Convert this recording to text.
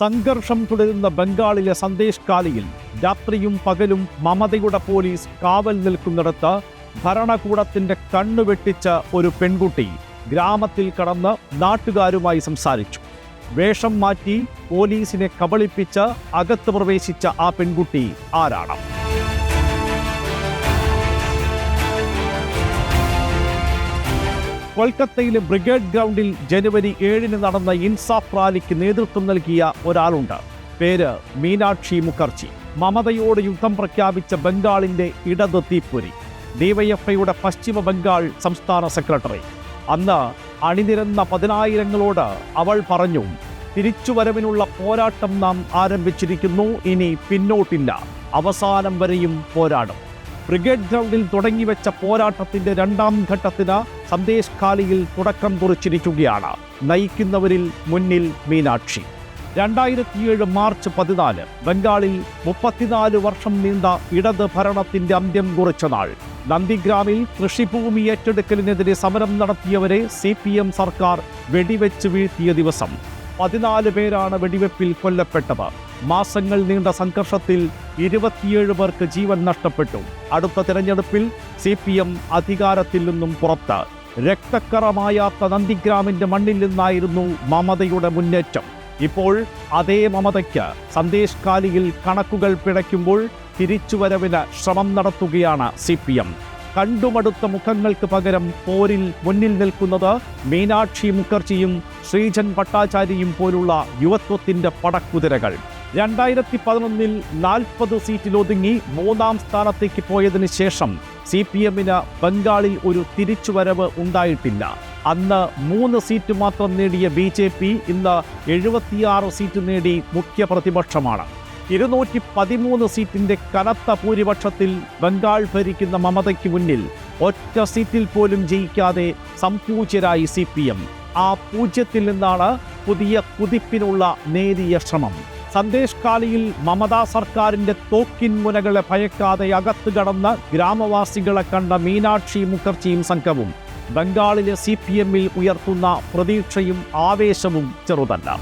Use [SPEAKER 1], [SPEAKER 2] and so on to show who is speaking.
[SPEAKER 1] സംഘർഷം തുടരുന്ന ബംഗാളിലെ സന്ദേശ് കാലിയിൽ രാത്രിയും പകലും മമതയുടെ പോലീസ് കാവൽ നിൽക്കുന്നിടത്ത് ഭരണകൂടത്തിന്റെ കണ്ണുവെട്ടിച്ച ഒരു പെൺകുട്ടി ഗ്രാമത്തിൽ കടന്ന് നാട്ടുകാരുമായി സംസാരിച്ചു. വേഷം മാറ്റി പോലീസിനെ കബളിപ്പിച്ച് അകത്ത് പ്രവേശിച്ച ആ പെൺകുട്ടി ആരാണ്? കൊൽക്കത്തയിലെ ബ്രിഗേഡ് ഗ്രൗണ്ടിൽ ജനുവരി 7 നടന്ന ഇൻസാഫ് റാലിക്ക് നേതൃത്വം നൽകിയ ഒരാളുണ്ട്. പേര് മീനാക്ഷി മുഖർജി. മമതയോട് യുദ്ധം പ്രഖ്യാപിച്ച ബംഗാളിന്റെ ഇടത് തീപ്പൊരി, ഡിവൈഎഫ്ഐയുടെ പശ്ചിമ ബംഗാൾ സംസ്ഥാന സെക്രട്ടറി. അന്ന് അണിനിരന്ന 10,000-ങ്ങളോട് അവൾ പറഞ്ഞു, തിരിച്ചുവരവിനുള്ള പോരാട്ടം നാം ആരംഭിച്ചിരിക്കുന്നു, ഇനി പിന്നോട്ടില്ല, അവസാനം വരെയും പോരാടും. ബ്രിഗേഡ് ഗ്രൗണ്ടിൽ തുടങ്ങിവെച്ച പോരാട്ടത്തിന്റെ 2ാം ഘട്ടത്തിന് സന്ദേശ് ഖാലിയിൽ തുടക്കം കുറിച്ചിരിക്കുകയാണ്. നയിക്കുന്നവരിൽ മുന്നിൽ മീനാക്ഷി. 2007 മാർച്ച് 14 ബംഗാളിൽ 34 വർഷം നീണ്ട ഇടത് ഭരണത്തിന്റെ അന്ത്യം കുറിച്ച നാൾ. നന്ദിഗ്രാമിൽ കൃഷിഭൂമി ഏറ്റെടുക്കലിനെതിരെ സമരം നടത്തിയവരെ CPM സർക്കാർ വെടിവെച്ച് വീഴ്ത്തിയ ദിവസം 14 പേരാണ് വെടിവെപ്പിൽ കൊല്ലപ്പെട്ടത്. മാസങ്ങൾ നീണ്ട സംഘർഷത്തിൽ 27 പേർക്ക് ജീവൻ നഷ്ടപ്പെട്ടു. അടുത്ത തെരഞ്ഞെടുപ്പിൽ CPM അധികാരത്തിൽ നിന്നും പുറത്ത്. രക്തക്കറമായാത്ത നന്ദിഗ്രാമിന്റെ മണ്ണിൽ നിന്നായിരുന്നു മമതയുടെ മുന്നേറ്റം. ഇപ്പോൾ അതേ മമതയ്ക്ക് സന്ദേശ് ഖാലിയിൽ കണക്കുകൾ പിഴയ്ക്കുമ്പോൾ തിരിച്ചുവരവിന് ശ്രമം നടത്തുകയാണ് CPM. കണ്ടുമടുത്ത മുഖങ്ങൾക്ക് പകരം പോരിൽ മുന്നിൽ നിൽക്കുന്നത് മീനാക്ഷി മുഖർജിയും ശ്രീജൻ ഭട്ടാചാര്യയും പോലുള്ള യുവത്വത്തിന്റെ പടക്കുതിരകൾ. 2011 40 സീറ്റിലൊതുങ്ങി 3ാം സ്ഥാനത്തേക്ക് പോയതിനു ശേഷം CPM-ന് ബംഗാളിൽ ഒരു തിരിച്ചുവരവ് ഉണ്ടായിട്ടില്ല. അന്ന് 3 സീറ്റ് മാത്രം നേടിയ BJP ഇന്ന് 76 സീറ്റ് നേടി മുഖ്യ പ്രതിപക്ഷമാണ്. 213 സീറ്റിന്റെ കനത്ത ഭൂരിപക്ഷത്തിൽ ബംഗാൾ ഭരിക്കുന്ന മമതയ്ക്ക് മുന്നിൽ ഒറ്റ സീറ്റിൽ പോലും ജയിക്കാതെ സംപൂജ്യരായി CPM. ആ പൂജ്യത്തിൽ നിന്നാണ് പുതിയ കുതിപ്പിനുള്ള നേരിയ ശ്രമം. സന്ദേശ് ഖാലിയിൽ മമതാ സർക്കാരിന്റെ തോക്കിൻ മുനകളെ ഭയക്കാതെ അകത്ത് കടന്ന ഗ്രാമവാസികളെ കണ്ട മീനാക്ഷി മുഖർജിയും സംഘവും ബംഗാളിലെ CPM-ൽ ഉയർത്തുന്ന പ്രതീക്ഷയും ആവേശവും ചെറുതല്ല.